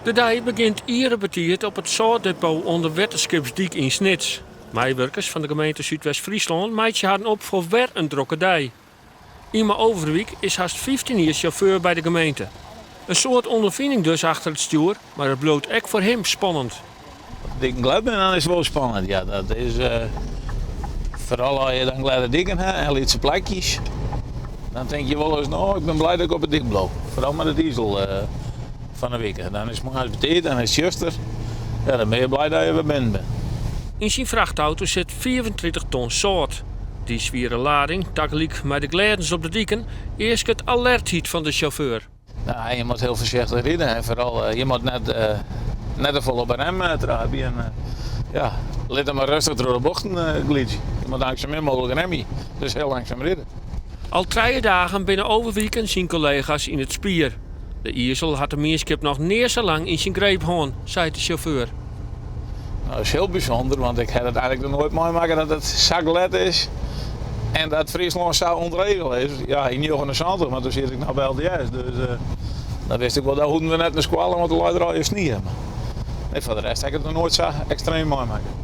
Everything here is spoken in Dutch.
De dij begint iedere betiert op het zoutdepot onder Wetterskipsdijk in Snits. Meewerkers van de gemeente Zuidwest-Friesland meidje hadden op voor weer een drokke dij. Ima Overwiek is haast 15 jaar chauffeur bij de gemeente. Een soort ondervinding dus achter het stuur, maar het bloot ook voor hem spannend. Ik glad ben, dan is het wel spannend. Ja, dat is vooral als je dan gladde dingen hebt en lietse plekjes. Dan denk je wel eens, nou, ik ben blij dat ik op het dik blow. Vooral met de diesel van de week. Dan is het maar betiert, dan is het juster. Ja, dan ben je blij dat je weer bent. In zijn vrachtauto zit 24 ton zout. Die zwiere lading, tegelijk met de gledens op de dieken, eerst het alertheid van de chauffeur. Nou, je moet heel voorzichtig rijden en vooral je moet net te vol op een rem trappen. En ja, let hem maar rustig door de bochten glitsen. Je moet eigenlijk zo min mogelijk remmen, dus heel langzaam rijden. Al 3 dagen binnen Overwieken zijn collega's in het spier. De Iersel had de meerskip nog neer zo lang in zijn greep gehad, zei de chauffeur. Nou, dat is heel bijzonder, want ik heb het eigenlijk nog nooit mooi maken dat het zaklet is. En dat Friesland zo ontregeld is. Ja, in 1970, maar toen zit ik nog bij LDS. Dus dan wist ik wel dat we net een squallen, want de leider al je snie hebben. Nee, voor de rest heb ik het nog nooit zo extreem mooi maken.